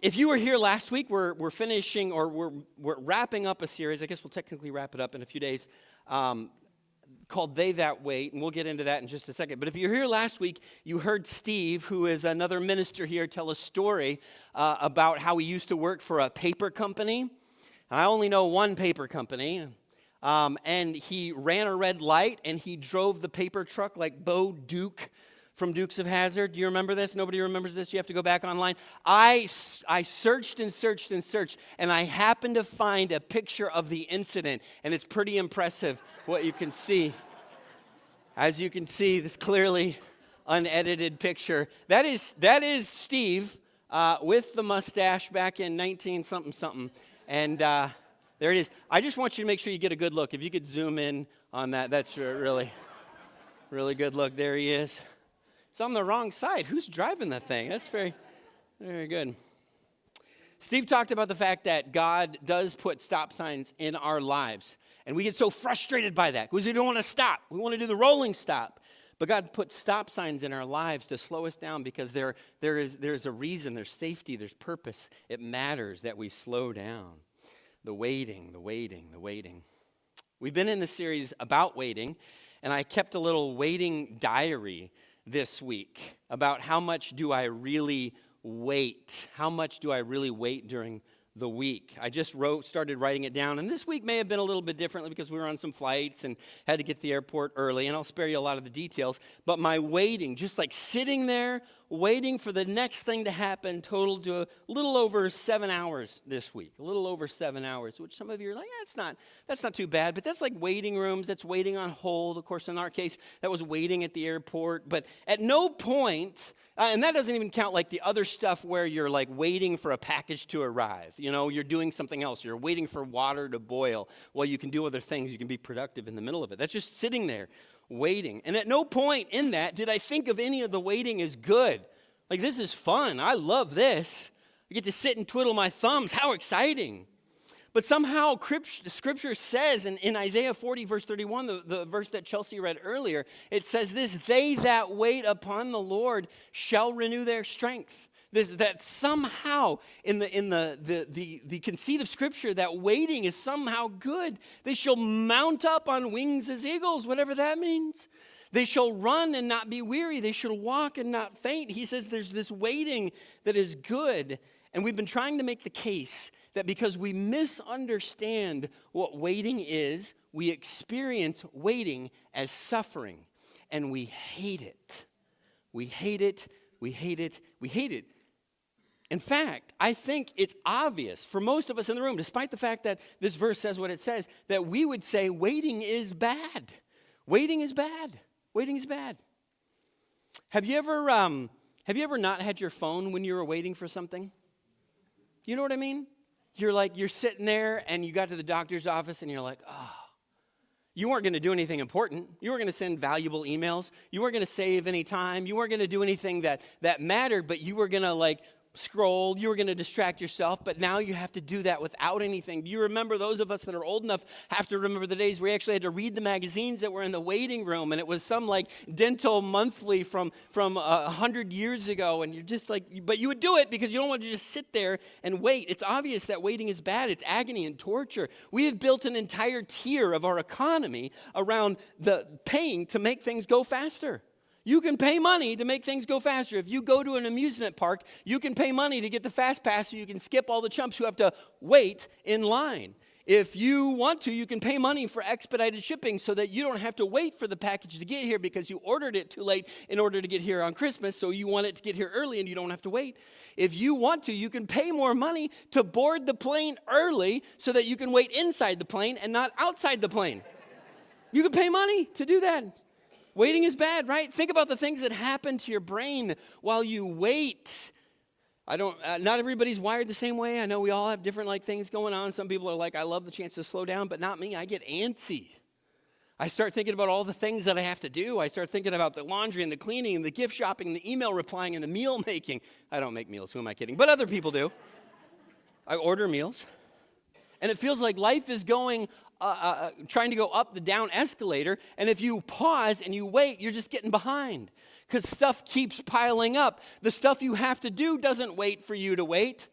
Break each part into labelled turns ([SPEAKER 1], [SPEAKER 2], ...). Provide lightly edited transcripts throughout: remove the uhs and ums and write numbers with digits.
[SPEAKER 1] If you were here last week, we're finishing, or we're wrapping up a series. I guess we'll technically wrap it up in a few days, called They That Wait, and we'll get into that in just a second. But if you were here last week, you heard Steve, who is another minister here, tell a story about how he used to work for a paper company. I only know one paper company, and he ran a red light, and he drove the paper truck like Bo Duke from Dukes of Hazzard. Do you remember this? Nobody remembers this? You have to go back online. I searched and searched and searched, and I happened to find a picture of the incident, and it's pretty impressive what you can see. As you can see, this clearly unedited picture. That is Steve with the mustache back in 19-something. And there it is. I just want you to make sure you get a good look. If you could zoom in on that, that's a really, really good look. There he is. It's on the wrong side. Who's driving the thing? That's very, very good. Steve talked about the fact that God does put stop signs in our lives. And we get so frustrated by that because we don't want to stop. We want to do the rolling stop. But God put stop signs in our lives to slow us down because there's a reason, there's safety, there's purpose. It matters that we slow down. The waiting. We've been in the series about waiting, and I kept a little waiting diary this week about how much do I really wait? How much do I really wait during the week? I just started writing it down, and this week may have been a little bit differently because we were on some flights and had to get to the airport early, and I'll spare you a lot of the details, but my waiting, just like sitting there waiting for the next thing to happen, totaled to a little over 7 hours this week, a little over 7 hours, which some of you are like, that's not too bad, but that's like waiting rooms, that's waiting on hold. Of course, in our case, that was waiting at the airport, but at no point, and that doesn't even count like the other stuff where you're like waiting for a package to arrive. You know, you're doing something else. You're waiting for water to boil. Well, you can do other things. You can be productive in the middle of it. That's just sitting there waiting. And at no point in that did I think of any of the waiting as good. Like, this is fun. I love this. I get to sit and twiddle my thumbs. How exciting. But somehow Scripture says in Isaiah 40, verse 31, the verse that Chelsea read earlier, it says this: they that wait upon the Lord shall renew their strength. That somehow in the conceit of Scripture, that waiting is somehow good. They shall mount up on wings as eagles, whatever that means. They shall run and not be weary. They shall walk and not faint. He says there's this waiting that is good. And we've been trying to make the case that because we misunderstand what waiting is, we experience waiting as suffering. And we hate it. We hate it. We hate it. We hate it. In fact, I think it's obvious for most of us in the room, despite the fact that this verse says what it says, that we would say waiting is bad. Waiting is bad. Waiting is bad. Have you ever not had your phone when you were waiting for something? You know what I mean? You're sitting there and you got to the doctor's office and you're like, oh. You weren't going to do anything important. You weren't going to send valuable emails. You weren't going to save any time. You weren't going to do anything that mattered, but you were going to scroll. You were going to distract yourself, but now you have to do that without anything. Do you remember, those of us that are old enough have to remember the days where we actually had to read the magazines that were in the waiting room, and it was some dental monthly from 100 years ago, and you're just but you would do it because you don't want to just sit there and wait. It's obvious that waiting is bad. It's agony and torture. We have built an entire tier of our economy around the paying to make things go faster. You can pay money to make things go faster. If you go to an amusement park, you can pay money to get the fast pass so you can skip all the chumps who have to wait in line. If you want to, you can pay money for expedited shipping so that you don't have to wait for the package to get here because you ordered it too late in order to get here on Christmas, so you want it to get here early and you don't have to wait. If you want to, you can pay more money to board the plane early so that you can wait inside the plane and not outside the plane. You can pay money to do that. Waiting is bad, right? Think about the things that happen to your brain while you wait. Not everybody's wired the same way. I know we all have different things going on. Some people are like, I love the chance to slow down, but not me. I get antsy. I start thinking about all the things that I have to do. I start thinking about the laundry and the cleaning and the gift shopping and the email replying and the meal making. I don't make meals. Who am I kidding? But other people do. I order meals. And it feels like life is going trying to go up the down escalator, and if you pause and you wait, you're just getting behind because stuff keeps piling up. The stuff you have to do doesn't wait for you to wait.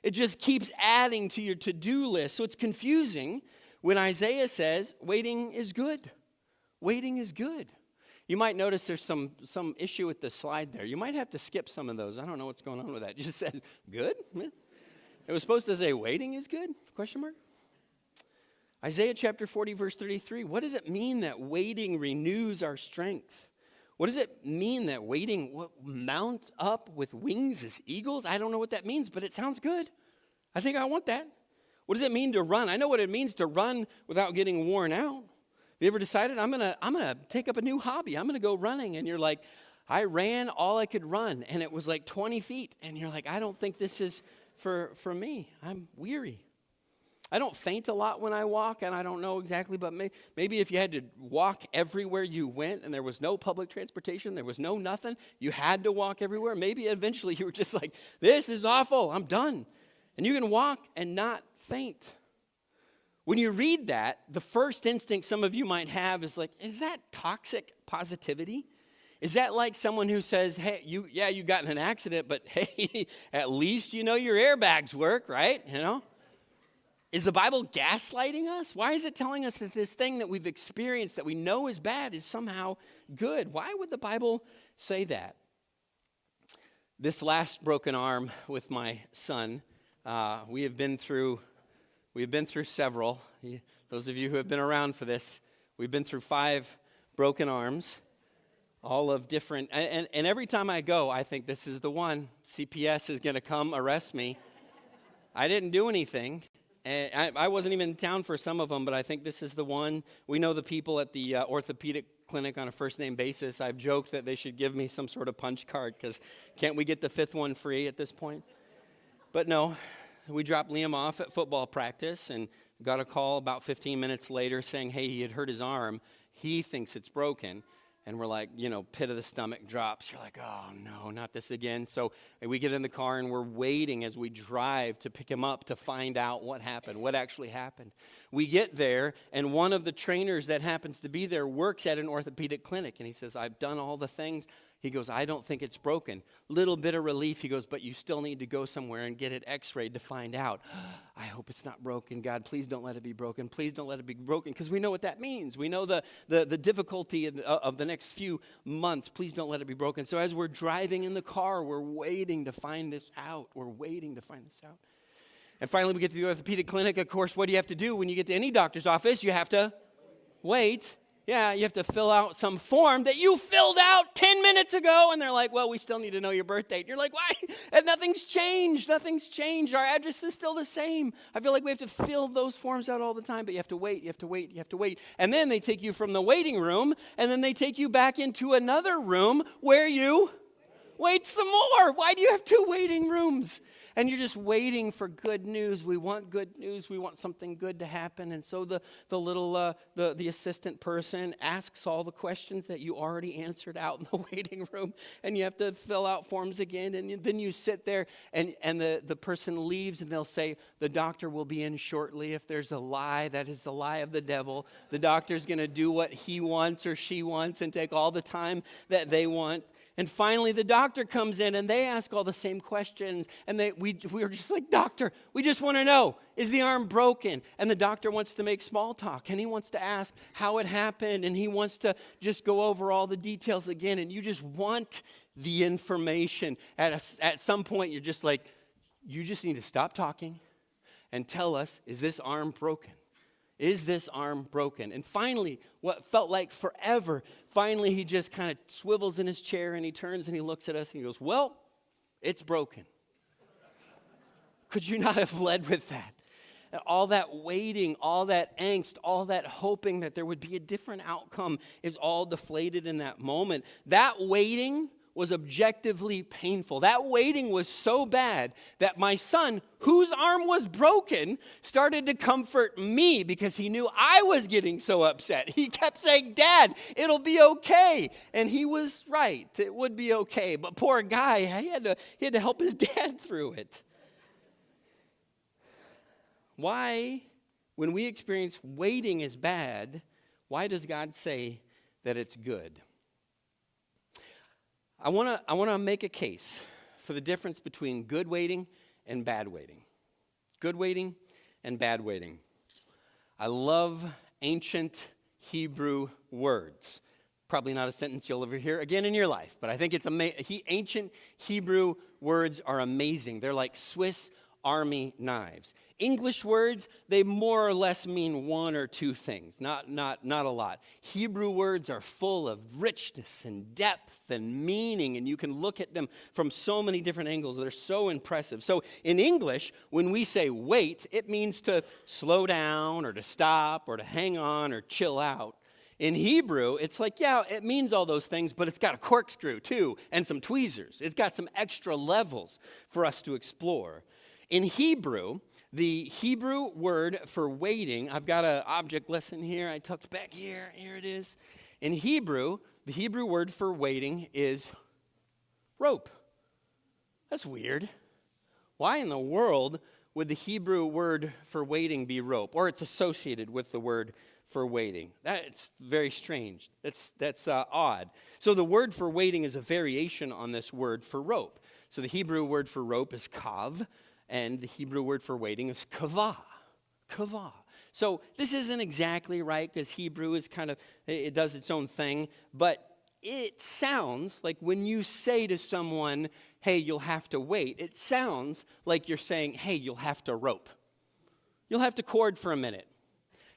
[SPEAKER 1] It just keeps adding to your to-do list. So it's confusing when Isaiah says waiting is good. Waiting is good. You might notice there's some issue with the slide there. You might have to skip some of those. I don't know what's going on with that. It just says good. It was supposed to say waiting is good? Question mark. Isaiah chapter 40, verse 33. What does it mean that waiting renews our strength? What does it mean that waiting mounts up with wings as eagles? I don't know what that means, but it sounds good. I think I want that. What does it mean to run? I know what it means to run without getting worn out. Have you ever decided, I'm gonna take up a new hobby. I'm gonna go running. And you're like, I ran all I could run, and it was like 20 feet. And you're like, I don't think this is for me. I'm weary. I don't faint a lot when I walk, and I don't know exactly, but maybe if you had to walk everywhere you went and there was no public transportation, there was no nothing, you had to walk everywhere, maybe eventually you were just like, this is awful, I'm done. And you can walk and not faint. When you read that, the first instinct some of you might have is like, is that toxic positivity? Is that like someone who says, hey, you got in an accident, but hey, at least you know your airbags work, right? You know? Is the Bible gaslighting us? Why is it telling us that this thing that we've experienced that we know is bad is somehow good? Why would the Bible say that? This last broken arm with my son, we have been through several. Those of you who have been around for this, we've been through 5 broken arms, all of different. And every time I go, I think this is the one. CPS is going to come arrest me. I didn't do anything. And I wasn't even in town for some of them, but I think this is the one. We know the people at the orthopedic clinic on a first-name basis. I've joked that they should give me some sort of punch card, because can't we get the 5th one free at this point? But no, we dropped Liam off at football practice and got a call about 15 minutes later saying, hey, he had hurt his arm. He thinks it's broken. And we're like, pit of the stomach drops. You're like, oh, no, not this again. So we get in the car, and we're waiting as we drive to pick him up to find out what happened, what actually happened. We get there, and one of the trainers that happens to be there works at an orthopedic clinic. And he says, I've done all the things. He goes, I don't think it's broken. Little bit of relief. He goes, but you still need to go somewhere and get it x-rayed to find out. I hope it's not broken. God, please don't let it be broken. Please don't let it be broken, because we know what that means. We know the difficulty of the next few months. Please don't let it be broken. So as we're driving in the car, we're waiting to find this out. We're waiting to find this out. And finally, we get to the orthopedic clinic. Of course, what do you have to do when you get to any doctor's office? You have to wait. Yeah, you have to fill out some form that you filled out 10 minutes ago. And they're like, well, we still need to know your birth date. And you're like, why? And nothing's changed. Nothing's changed. Our address is still the same. I feel like we have to fill those forms out all the time, but you have to wait, you have to wait, you have to wait. And then they take you from the waiting room, and then they take you back into another room where you wait some more. Why do you have 2 waiting rooms? And you're just waiting for good news. We want good news. We want something good to happen. And so the assistant person asks all the questions that you already answered out in the waiting room. And you have to fill out forms again. And then you sit there, and the person leaves, and they'll say, the doctor will be in shortly. If there's a lie, that is the lie of the devil. The doctor's going to do what he wants or she wants and take all the time that they want. And finally, the doctor comes in, and they ask all the same questions. And we were just like, doctor, we just want to know, is the arm broken? And the doctor wants to make small talk, and he wants to ask how it happened, and he wants to just go over all the details again. And you just want the information. At some point, you're just like, you just need to stop talking and tell us, is this arm broken? Is this arm broken? And finally, what felt like forever, finally he just kind of swivels in his chair, and he turns and he looks at us and he goes, well, it's broken. Could you not have led with that? And all that waiting, all that angst, all that hoping that there would be a different outcome is all deflated in that moment. That waiting was objectively painful. That waiting was so bad that my son, whose arm was broken, started to comfort me because he knew I was getting so upset. He kept saying, Dad, it'll be okay. And he was right. It would be okay. But poor guy, he had to help his dad through it. Why, when we experience waiting is bad, why does God say that it's good? I want to make a case for the difference between good waiting and bad waiting. good waiting and bad waiting. I love ancient Hebrew words. Probably not a sentence you'll ever hear again in your life, but I think it's ancient Hebrew words are amazing. They're like Swiss Army knives. English words, they more or less mean one or two things, not a lot. Hebrew words are full of richness and depth and meaning, and you can look at them from so many different angles. They're so impressive. So in English, when we say wait, it means to slow down or to stop or to hang on or chill out. In Hebrew, it's like, yeah, it means all those things, but it's got a corkscrew too and some tweezers. It's got some extra levels for us to explore. In Hebrew, the Hebrew word for waiting, I've got an object lesson here. I tucked back here. Here it is. In Hebrew, the Hebrew word for waiting is rope. That's weird. Why in the world would the Hebrew word for waiting be rope? Or it's associated with the word for waiting. That's very strange. That's odd. So the word for waiting is a variation on this word for rope. So the Hebrew word for rope is kav, and the Hebrew word for waiting is kavah. Kavah. So this isn't exactly right because Hebrew is it does its own thing, but it sounds like when you say to someone, hey, you'll have to wait, it sounds like you're saying, hey, you'll have to rope. You'll have to cord for a minute.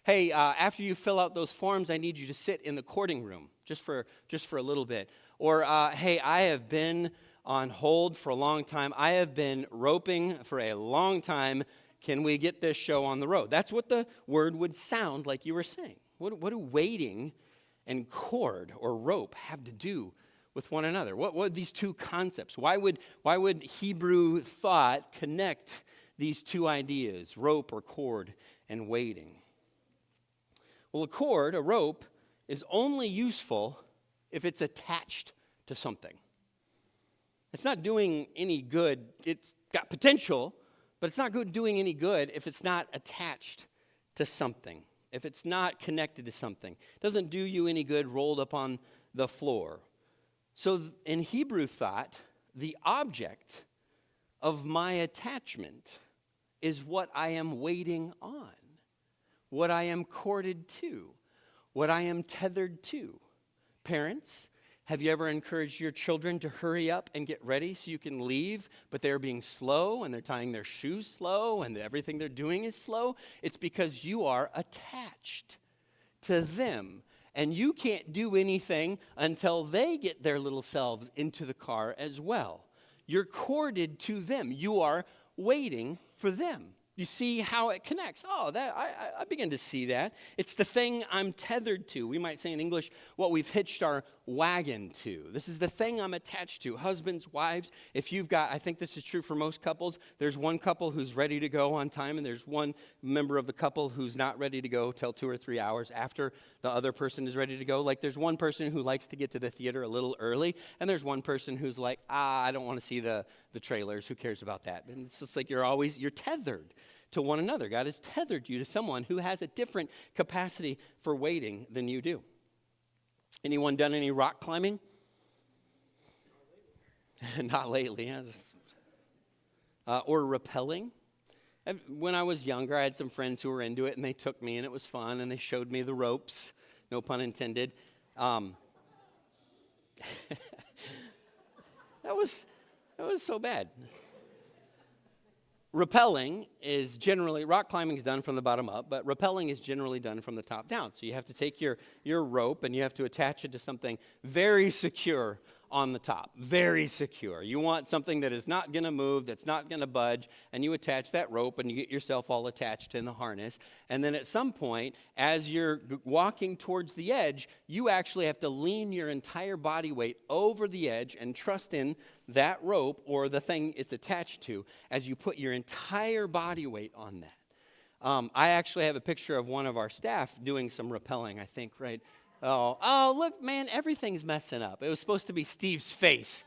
[SPEAKER 1] Hey, after you fill out those forms, I need you to sit in the courting room just for a little bit. Or, hey, I have been on hold for a long time. I have been roping for a long time. Can we get this show on the road? That's what the word would sound like you were saying. What do waiting and cord or rope have to do with one another? What are these two concepts? Why would Hebrew thought connect these two ideas, rope or cord and waiting? Well, a cord, a rope, is only useful if it's attached to something. It's not doing any good. It's got potential, but it's not doing any good if it's not attached to something, if it's not connected to something. It doesn't do you any good rolled up on the floor. So in Hebrew thought, the object of my attachment is what I am waiting on, what I am corded to, what I am tethered to. Parents, have you ever encouraged your children to hurry up and get ready so you can leave, but they're being slow and they're tying their shoes slow and everything they're doing is slow? It's because you are attached to them. And you can't do anything until they get their little selves into the car as well. You're corded to them. You are waiting for them. You see how it connects. Oh, I begin to see that. It's the thing I'm tethered to. We might say in English, what we've hitched our wagon to. This is the thing I'm attached to. Husbands, wives, if you've got, I think this is true for most couples, there's one couple who's ready to go on time, and there's one member of the couple who's not ready to go till 2 or 3 hours after the other person is ready to go. Like there's one person who likes to get to the theater a little early, and there's one person who's like, I don't want to see the trailers. Who cares about that? And it's just like you're tethered to one another. God has tethered you to someone who has a different capacity for waiting than you do. Anyone done any rock climbing? Not lately. Yes. Or rappelling? When I was younger, I had some friends who were into it, and they took me, and it was fun, and they showed me the ropes. No pun intended. That was so bad. Rappelling is generally, rock climbing is done from the bottom up, but rappelling is generally done from the top down. So you have to take your rope and you have to attach it to something very secure on the top, very secure. You want something that is not going to move, that's not going to budge, and you attach that rope and you get yourself all attached in the harness. And then at some point, as you're walking towards the edge, you actually have to lean your entire body weight over the edge and trust in that rope or the thing it's attached to as you put your entire body weight on that. I actually have a picture of one of our staff doing some rappelling, I think, right? Oh, look, man, everything's messing up. It was supposed to be Steve's face.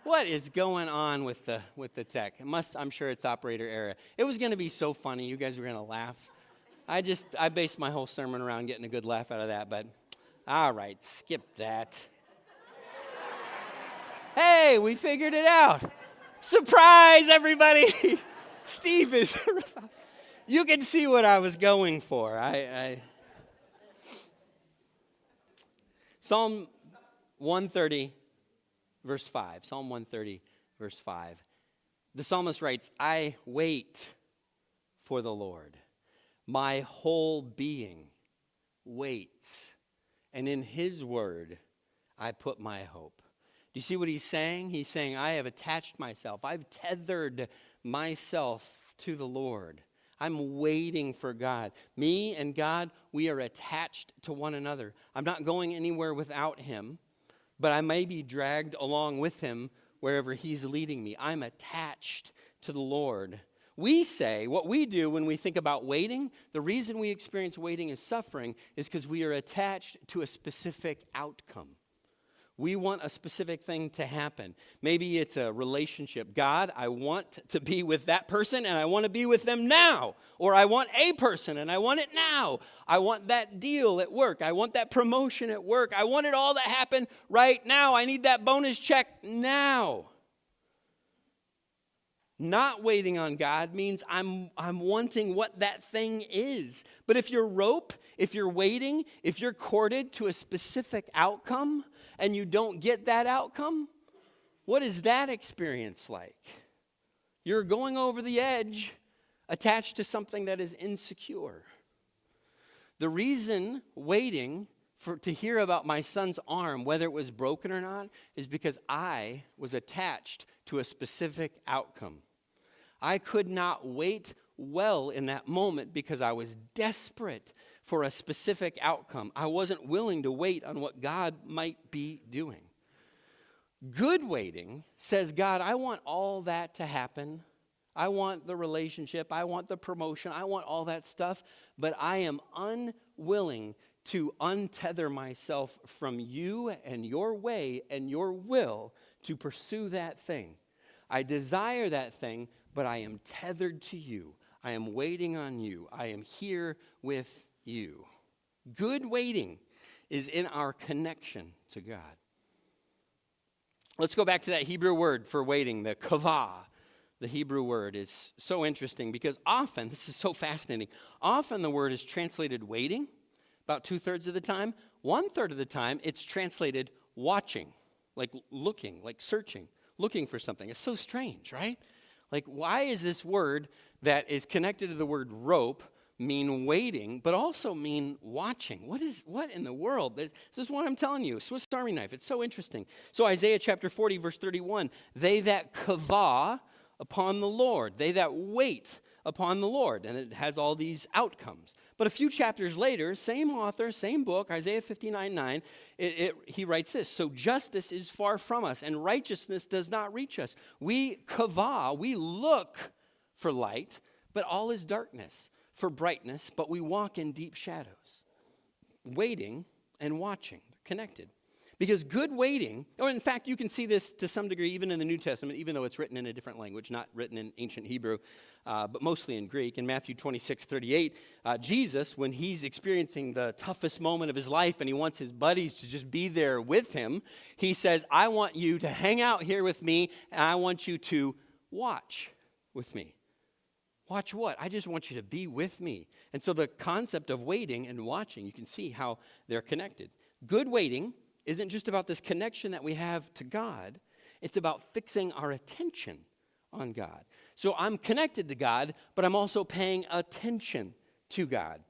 [SPEAKER 1] What is going on with the tech? I'm sure it's operator error. It was going to be so funny. You guys were going to laugh. I based my whole sermon around getting a good laugh out of that, but all right, skip that. Hey, we figured it out. Surprise, everybody. Steve is, you can see what I was going for. Psalm 130, verse 5. Psalm 130, verse 5. The psalmist writes, I wait for the Lord. My whole being waits. And in his word, I put my hope. Do you see what he's saying? He's saying, I have attached myself. I've tethered myself to the Lord. I'm waiting for God. Me and God, we are attached to one another. I'm not going anywhere without him, but I may be dragged along with him wherever he's leading me. I'm attached to the Lord. We say, what we do when we think about waiting, the reason we experience waiting as suffering is because we are attached to a specific outcome. We want a specific thing to happen. Maybe it's a relationship. God, I want to be with that person and I want to be with them now. Or I want a person and I want it now. I want that deal at work. I want that promotion at work. I want it all to happen right now. I need that bonus check now. Not waiting on God means I'm wanting what that thing is. But if you're if you're waiting, if you're courted to a specific outcome and you don't get that outcome, what is that experience like? You're going over the edge attached to something that is insecure. The reason waiting to hear about my son's arm, whether it was broken or not, is because I was attached to a specific outcome. I could not wait well in that moment because I was desperate for a specific outcome. I wasn't willing to wait on what God might be doing. Good waiting says, God, I want all that to happen. I want the relationship. I want the promotion. I want all that stuff. But I am unwilling to untether myself from you and your way and your will to pursue that thing. I desire that thing, but I am tethered to you. I am waiting on you. I am here with you. Good waiting is in our connection to God. Let's go back to that Hebrew word for waiting, the kavah. The Hebrew word is so interesting because often, this is so fascinating, often the word is translated waiting, about 2/3 of the time. 1/3 of the time, it's translated watching, like looking, like searching, looking for something. It's so strange, right? Like, why is this word that is connected to the word rope mean waiting, but also mean watching? What in the world? This is what I'm telling you, Swiss Army knife. It's so interesting. So Isaiah chapter 40, verse 31, they that kavah upon the Lord, they that wait upon the Lord. And it has all these outcomes. But a few chapters later, same author, same book, Isaiah 59:9, he writes this, so justice is far from us, and righteousness does not reach us. We kavah, we look for light, but all is darkness, for brightness, but we walk in deep shadows. Waiting and watching, they're connected. Because good waiting, or in fact, you can see this to some degree even in the New Testament, even though it's written in a different language, not written in ancient Hebrew, but mostly in Greek. In Matthew 26:38, Jesus, when he's experiencing the toughest moment of his life and he wants his buddies to just be there with him, he says, I want you to hang out here with me, and I want you to watch with me. Watch what? I just want you to be with me. And so the concept of waiting and watching, you can see how they're connected. Good waiting isn't just about this connection that we have to God. It's about fixing our attention on God. So I'm connected to God, but I'm also paying attention to God.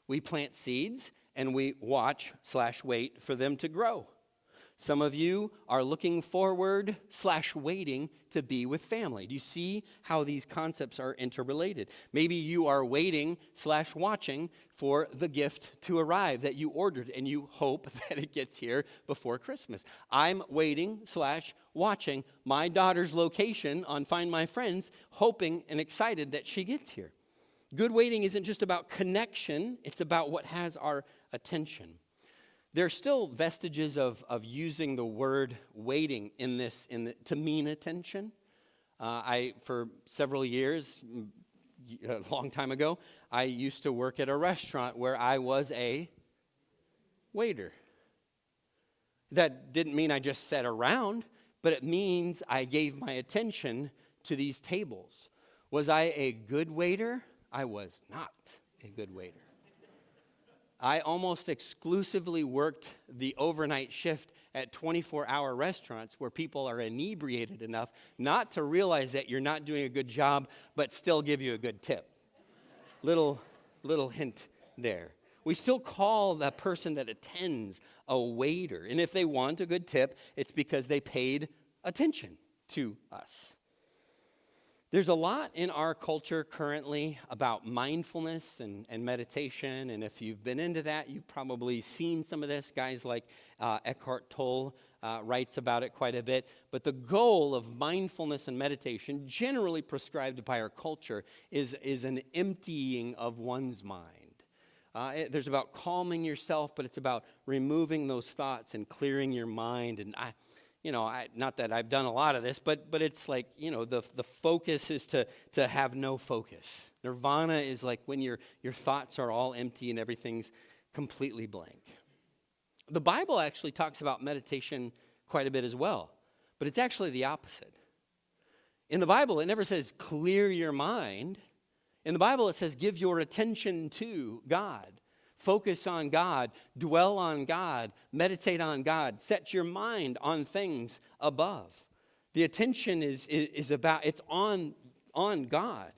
[SPEAKER 1] We plant seeds and we watch/wait for them to grow. Some of you are looking forward/waiting to be with family. Do you see how these concepts are interrelated? Maybe you are waiting/watching for the gift to arrive that you ordered and you hope that it gets here before Christmas. I'm waiting/watching my daughter's location on Find My Friends, hoping and excited that she gets here. Good waiting isn't just about connection, it's about what has our attention. There's still vestiges of using the word waiting to mean attention. For several years, a long time ago, I used to work at a restaurant where I was a waiter. That didn't mean I just sat around, but it means I gave my attention to these tables. Was I a good waiter? I was not a good waiter. I almost exclusively worked the overnight shift at 24-hour restaurants where people are inebriated enough not to realize that you're not doing a good job, but still give you a good tip. Little hint there. We still call the person that attends a waiter. And if they want a good tip, it's because they paid attention to us. There's a lot in our culture currently about mindfulness and meditation, and if you've been into that, you've probably seen some of this. Guys like Eckhart Tolle writes about it quite a bit. But the goal of mindfulness and meditation, generally prescribed by our culture, is an emptying of one's mind. There's about calming yourself, but it's about removing those thoughts and clearing your mind. And not that I've done a lot of this, but it's like, the focus is to have no focus. Nirvana is like when your thoughts are all empty and everything's completely blank. The Bible actually talks about meditation quite a bit as well, but it's actually the opposite. In the Bible, it never says clear your mind. In the Bible, it says give your attention to God. Focus on God, dwell on God, meditate on God, set your mind on things above. The attention is about, it's on God.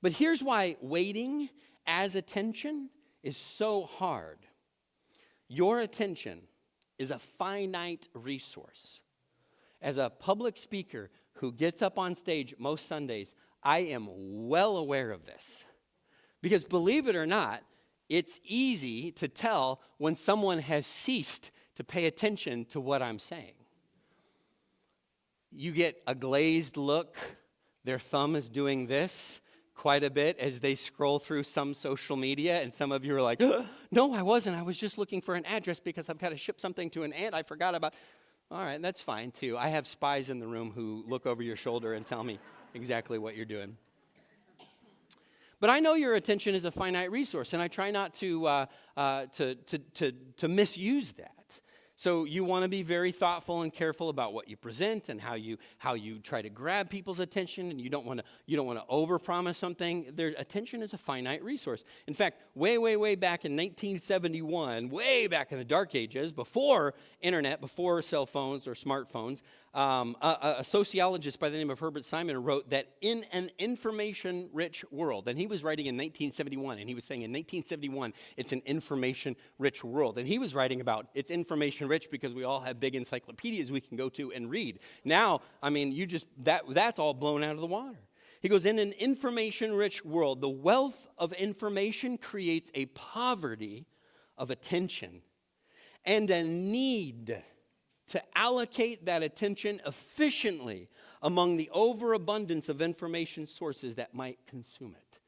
[SPEAKER 1] But here's why waiting as attention is so hard. Your attention is a finite resource. As a public speaker who gets up on stage most Sundays, I am well aware of this. Because believe it or not, it's easy to tell when someone has ceased to pay attention to what I'm saying. You get a glazed look. Their thumb is doing this quite a bit as they scroll through some social media, and some of you are like, no, I wasn't. I was just looking for an address because I've got to ship something to an aunt I forgot about. All right, that's fine too. I have spies in the room who look over your shoulder and tell me exactly what you're doing. But I know your attention is a finite resource, and I try not to misuse that. So you want to be very thoughtful and careful about what you present and how you try to grab people's attention, and you don't want to overpromise something. Their attention is a finite resource. In fact, way back in 1971, way back in the dark ages, before internet, before cell phones or smartphones, a sociologist by the name of Herbert Simon wrote that in an information-rich world, and he was writing in 1971, and he was saying in 1971 it's an information-rich world, and he was writing about it's information-rich because we all have big encyclopedias we can go to and read. Now, I mean, that's all blown out of the water. He goes, in an information-rich world, the wealth of information creates a poverty of attention and a need to allocate that attention efficiently among the overabundance of information sources that might consume it.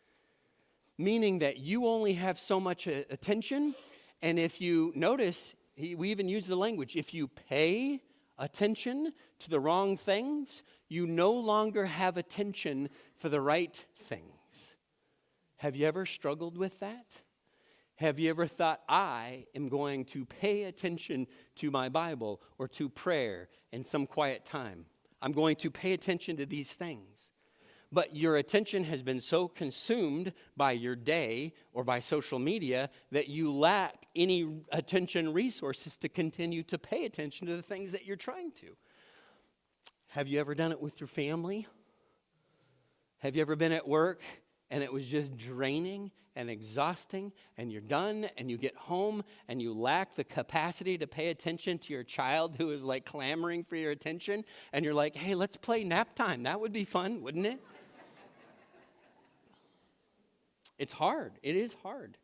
[SPEAKER 1] Meaning that you only have so much attention, and if you notice, we even use the language, if you pay attention to the wrong things, you no longer have attention for the right things. Have you ever struggled with that? Have you ever thought, I am going to pay attention to my Bible or to prayer in some quiet time? I'm going to pay attention to these things. But your attention has been so consumed by your day or by social media that you lack any attention resources to continue to pay attention to the things that you're trying to. Have you ever done it with your family? Have you ever been at work and it was just draining and exhausting, and you're done, and you get home, and you lack the capacity to pay attention to your child who is like clamoring for your attention, and you're like, hey, let's play nap time. That would be fun, wouldn't it? It's hard. It is hard.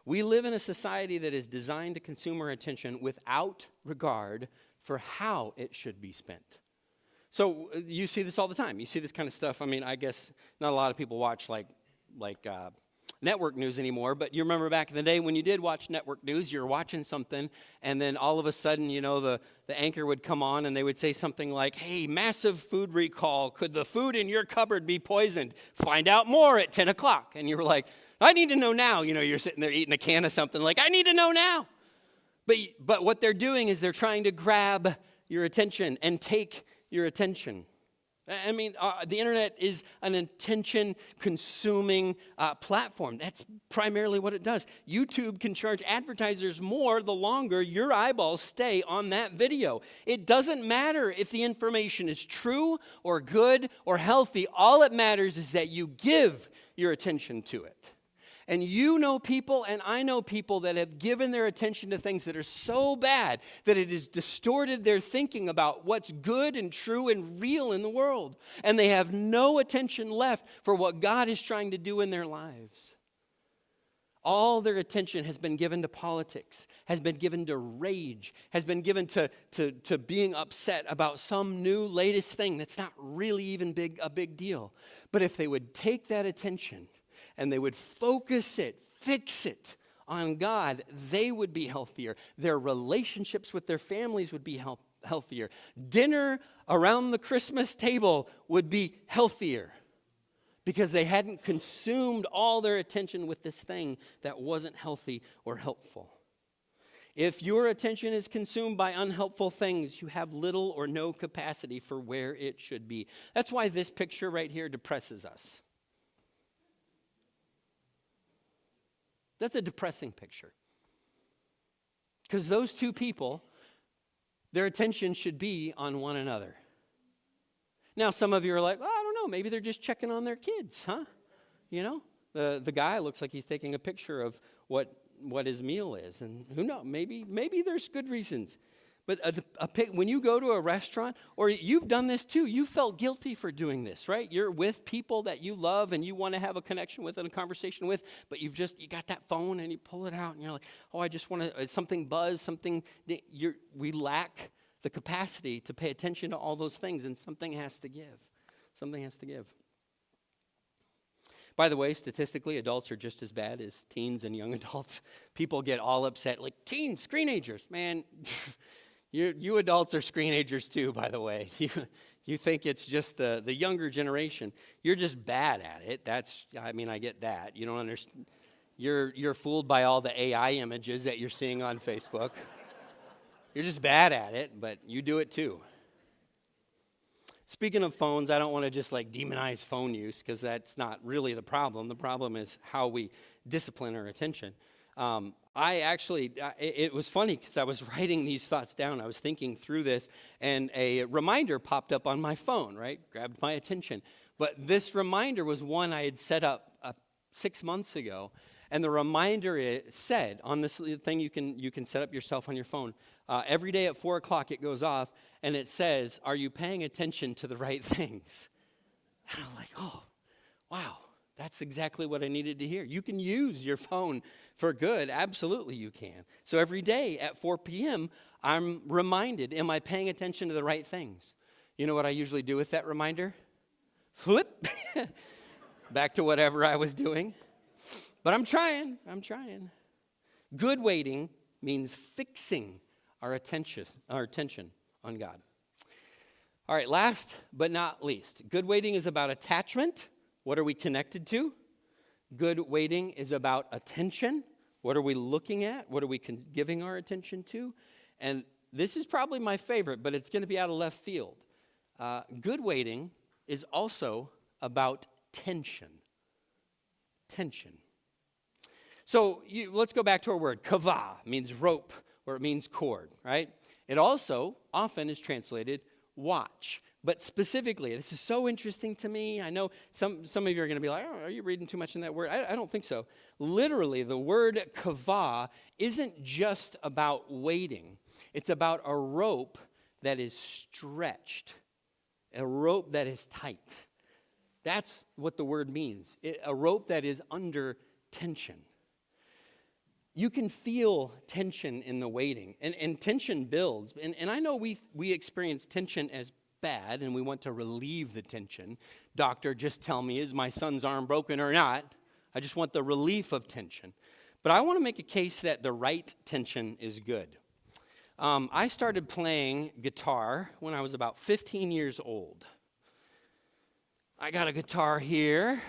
[SPEAKER 1] We live in a society that is designed to consume our attention without regard for how it should be spent. So you see this all the time. You see this kind of stuff. I mean, I guess not a lot of people watch like network news anymore, but you remember back in the day when you did watch network news, you were watching something, and then all of a sudden, the anchor would come on, and they would say something like, hey, massive food recall. Could the food in your cupboard be poisoned? Find out more at 10 o'clock. And you were like, I need to know now. You're sitting there eating a can of something like, I need to know now. But what they're doing is they're trying to grab your attention and take your attention. I mean, the internet is an attention-consuming platform. That's primarily what it does. YouTube can charge advertisers more the longer your eyeballs stay on that video. It doesn't matter if the information is true or good or healthy. All it matters is that you give your attention to it. And you know people, and I know people that have given their attention to things that are so bad that it has distorted their thinking about what's good and true and real in the world. And they have no attention left for what God is trying to do in their lives. All their attention has been given to politics, has been given to rage, has been given to being upset about some new latest thing that's not really even a big deal. But if they would take that attention and they would focus it, fix it on God, they would be healthier. Their relationships with their families would be healthier. Dinner around the Christmas table would be healthier because they hadn't consumed all their attention with this thing that wasn't healthy or helpful. If your attention is consumed by unhelpful things, you have little or no capacity for where it should be. That's why this picture right here depresses us. That's a depressing picture. Because those two people, their attention should be on one another. Now, some of you are like, well, I don't know, maybe they're just checking on their kids, huh? You know, the guy looks like he's taking a picture of what his meal is. And who knows, maybe there's good reasons. But when you go to a restaurant, or you've done this too, you felt guilty for doing this, right? You're with people that you love and you want to have a connection with and a conversation with, but you got that phone and you pull it out and you're like, oh, I just want to, something buzz, we lack the capacity to pay attention to all those things, and something has to give. Something has to give. By the way, statistically, adults are just as bad as teens and young adults. People get all upset, like, teens, screenagers, man. You adults are screenagers too, by the way. You think it's just the younger generation. You're just bad at it. I get that. You don't understand. You're fooled by all the AI images that you're seeing on Facebook. You're just bad at it, but you do it too. Speaking of phones, I don't want to just demonize phone use, because that's not really the problem. The problem is how we discipline our attention. It was funny because I was writing these thoughts down. I was thinking through this, and a reminder popped up on my phone, right? Grabbed my attention. But this reminder was one I had set up 6 months ago. And the reminder said, on this thing you can set up yourself on your phone, every day at 4 o'clock it goes off, and it says, are you paying attention to the right things? And I'm like, oh, wow. That's exactly what I needed to hear. You can use your phone for good. Absolutely you can. So every day at 4 p.m., I'm reminded, am I paying attention to the right things? You know what I usually do with that reminder? Flip back to whatever I was doing. But I'm trying. Good waiting means fixing our attention on God. All right, last but not least, good waiting is about attachment. What are we connected to? Good waiting is about attention. What are we looking at? What are we giving our attention to? And this is probably my favorite, but it's going to be out of left field. Good waiting is also about tension. Tension. So let's go back to our word. Kavah means rope, or it means cord, right? It also often is translated watch. But specifically, this is so interesting to me. I know some of you are going to be like, oh, are you reading too much in that word? I don't think so. Literally, the word kavah isn't just about waiting. It's about a rope that is stretched, a rope that is tight. That's what the word means, a rope that is under tension. You can feel tension in the waiting, and tension builds. And I know we experience tension as bad, and we want to relieve the tension. Doctor, just tell me, is my son's arm broken or not? I just want the relief of tension. But I want to make a case that the right tension is good. I started playing guitar when I was about 15 years old. I got a guitar here.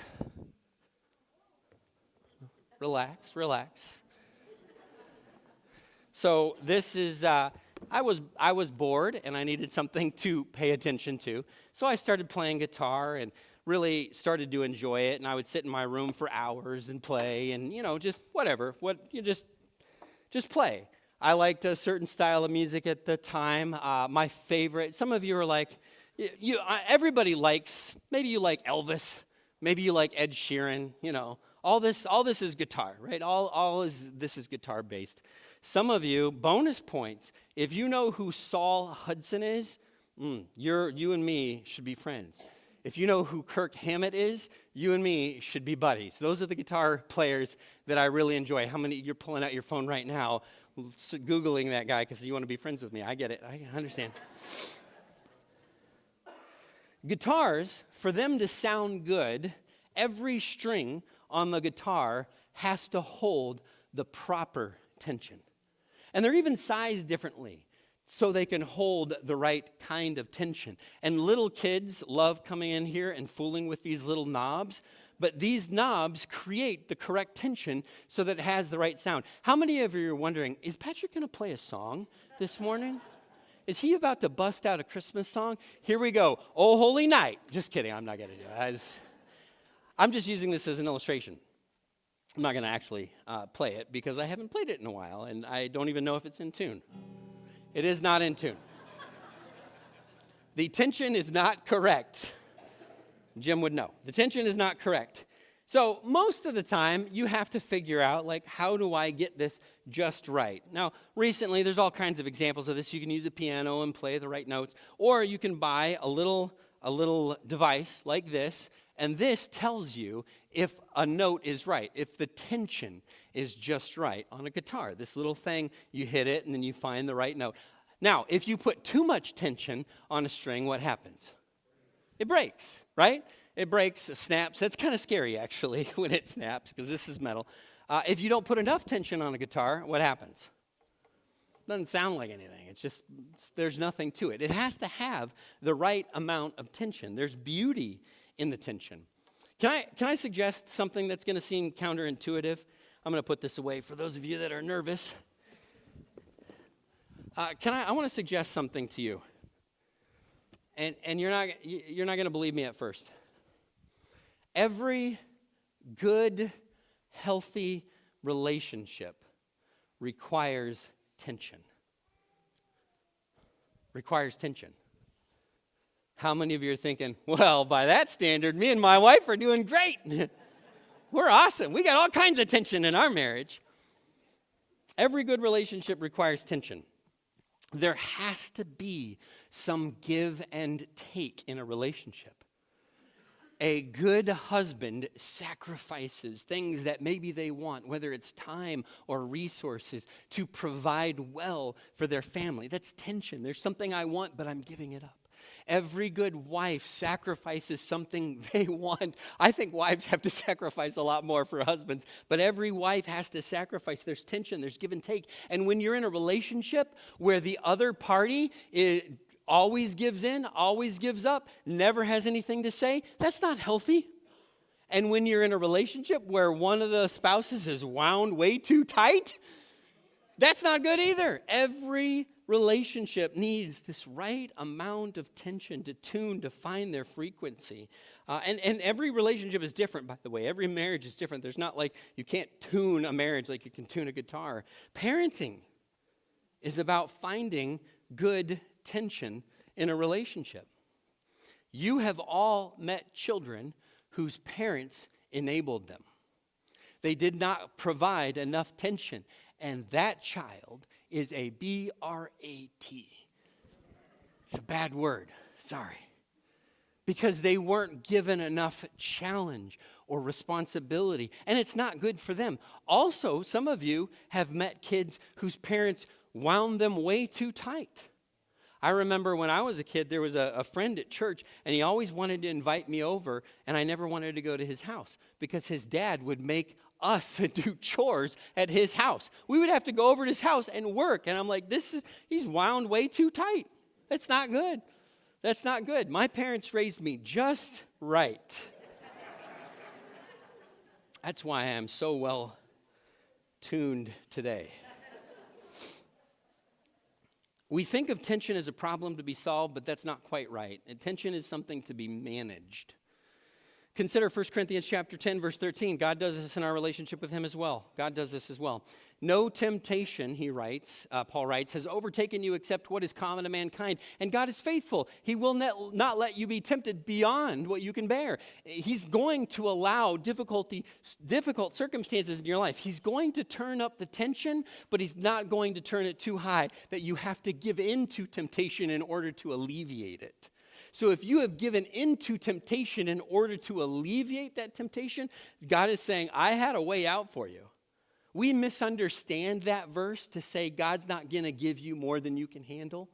[SPEAKER 1] Relax. So this is, I was bored and I needed something to pay attention to. So I started playing guitar and really started to enjoy it. And I would sit in my room for hours and play and, just whatever. Just play. I liked a certain style of music at the time. My favorite, some of you are like, everybody likes, maybe you like Elvis, maybe you like Ed Sheeran, all this is guitar, right? This is guitar based. Some of you, bonus points, if you know who Saul Hudson is, you and me should be friends. If you know who Kirk Hammett is, you and me should be buddies. Those are the guitar players that I really enjoy. How many, you're pulling out your phone right now, Googling that guy because you want to be friends with me. I get it. I understand. Guitars, for them to sound good, every string on the guitar has to hold the proper tension. And they're even sized differently so they can hold the right kind of tension. And little kids love coming in here and fooling with these little knobs, but these knobs create the correct tension so that it has the right sound. How many of you are wondering, is Patrick going to play a song this morning? Is he about to bust out a Christmas song? Here we go. Oh, Holy Night. Just kidding. I'm not going to do it. I'm just using this as an illustration. I'm not going to actually play it because I haven't played it in a while, and I don't even know if it's in tune. It is not in tune. The tension is not correct. Jim would know. The tension is not correct. So most of the time, you have to figure out, how do I get this just right? Now, recently, there's all kinds of examples of this. You can use a piano and play the right notes, or you can buy a little device like this, and this tells you if a note is right, if the tension is just right on a guitar. This little thing, you hit it, and then you find the right note. Now, if you put too much tension on a string, what happens? It breaks, right? It breaks, it snaps. That's kind of scary, actually, when it snaps, because this is metal. If you don't put enough tension on a guitar, what happens? Doesn't sound like anything. There's nothing to it. It has to have the right amount of tension. There's beauty in the tension. Can I suggest something that's going to seem counterintuitive? I'm going to put this away for those of you that are nervous. I want to suggest something to you. And you're not going to believe me at first. Every good, healthy relationship requires tension. Requires tension. How many of you are thinking, well, by that standard, me and my wife are doing great. We're awesome. We got all kinds of tension in our marriage. Every good relationship requires tension. There has to be some give and take in a relationship. A good husband sacrifices things that maybe they want, whether it's time or resources, to provide well for their family. That's tension. There's something I want, but I'm giving it up. Every good wife sacrifices something they want. I think wives have to sacrifice a lot more for husbands, but every wife has to sacrifice. There's tension, there's give and take. And when you're in a relationship where the other party always gives in, always gives up, never has anything to say, that's not healthy. And when you're in a relationship where one of the spouses is wound way too tight, that's not good either. Every relationship needs this right amount of tension to tune, to find their frequency. And every relationship is different, by the way. Every marriage is different. There's not like you can't tune a marriage like you can tune a guitar. Parenting is about finding good tension in a relationship. You have all met children whose parents enabled them. They did not provide enough tension, and that child is a B-R-A-T. It's a bad word, sorry. Because they weren't given enough challenge or responsibility, and it's not good for them. Also, some of you have met kids whose parents wound them way too tight. I remember when I was a kid, there was a friend at church, and he always wanted to invite me over, and I never wanted to go to his house because his dad would make us do chores at his house. We would have to go over to his house and work, and I'm like, he's wound way too tight. That's not good. That's not good. My parents raised me just right. That's why I am so well tuned today. We think of tension as a problem to be solved, but that's not quite right. And tension is something to be managed. Consider 1 Corinthians chapter 10, verse 13. God does this in our relationship with him as well. God does this as well. No temptation, Paul writes, has overtaken you except what is common to mankind. And God is faithful. He will not let you be tempted beyond what you can bear. He's going to allow difficult circumstances in your life. He's going to turn up the tension, but he's not going to turn it too high that you have to give in to temptation in order to alleviate it. So if you have given into temptation in order to alleviate that temptation, God is saying, I had a way out for you. We misunderstand that verse to say God's not going to give you more than you can handle.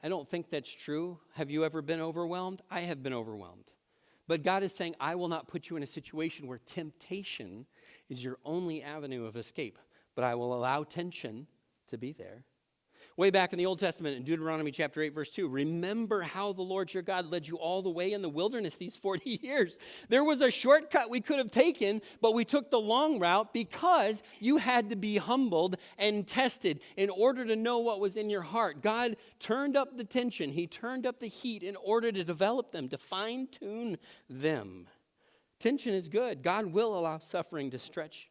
[SPEAKER 1] I don't think that's true. Have you ever been overwhelmed? I have been overwhelmed. But God is saying, I will not put you in a situation where temptation is your only avenue of escape, but I will allow tension to be there. Way back in the Old Testament, in Deuteronomy chapter 8, verse 2, remember how the Lord your God led you all the way in the wilderness these 40 years. There was a shortcut we could have taken, but we took the long route because you had to be humbled and tested in order to know what was in your heart. God turned up the tension. He turned up the heat in order to develop them, to fine-tune them. Tension is good. God will allow suffering to stretch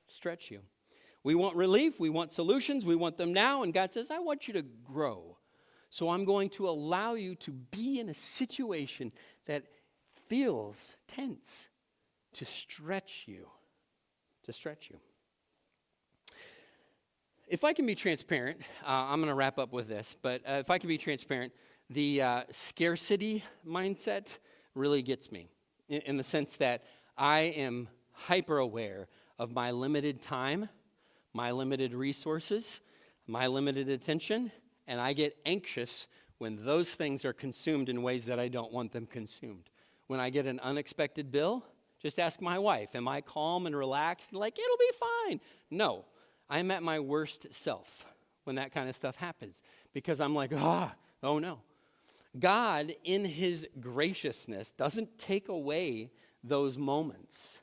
[SPEAKER 1] you. We want relief, we want solutions, we want them now, and God says, I want you to grow. So I'm going to allow you to be in a situation that feels tense to stretch you, If I can be transparent, I'm going to wrap up with this, but if I can be transparent, the scarcity mindset really gets me in the sense that I am hyper aware of my limited time, my limited resources, my limited attention, and I get anxious when those things are consumed in ways that I don't want them consumed. When I get an unexpected bill, just ask my wife, am I calm and relaxed and like, it'll be fine? No, I'm at my worst self when that kind of stuff happens because I'm like, oh no. God, in his graciousness, doesn't take away those moments.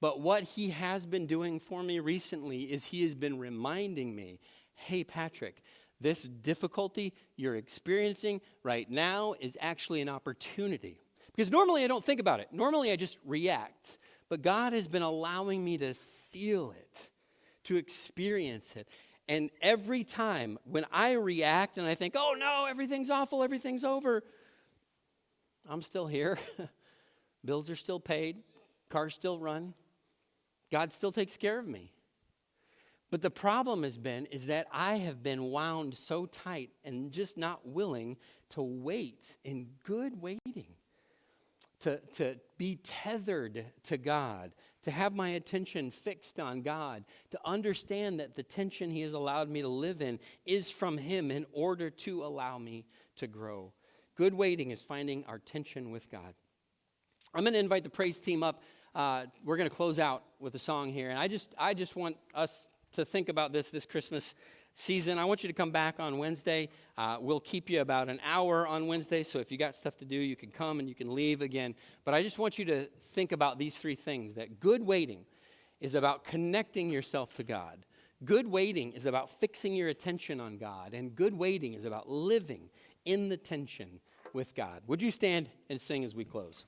[SPEAKER 1] But what he has been doing for me recently is he has been reminding me, hey, Patrick, this difficulty you're experiencing right now is actually an opportunity. Because normally I don't think about it. Normally I just react. But God has been allowing me to feel it, to experience it. And every time when I react and I think, oh no, everything's awful, everything's over, I'm still here. Bills are still paid. Cars still run. God still takes care of me. But the problem is that I have been wound so tight and just not willing to wait in good waiting, to be tethered to God, to have my attention fixed on God, to understand that the tension he has allowed me to live in is from him in order to allow me to grow. Good waiting is finding our tension with God. I'm going to invite the praise team up. We're going to close out with a song here. And I just want us to think about this Christmas season. I want you to come back on Wednesday. We'll keep you about an hour on Wednesday. So if you got stuff to do, you can come and you can leave again. But I just want you to think about these three things. That good waiting is about connecting yourself to God. Good waiting is about fixing your attention on God. And good waiting is about living in the tension with God. Would you stand and sing as we close?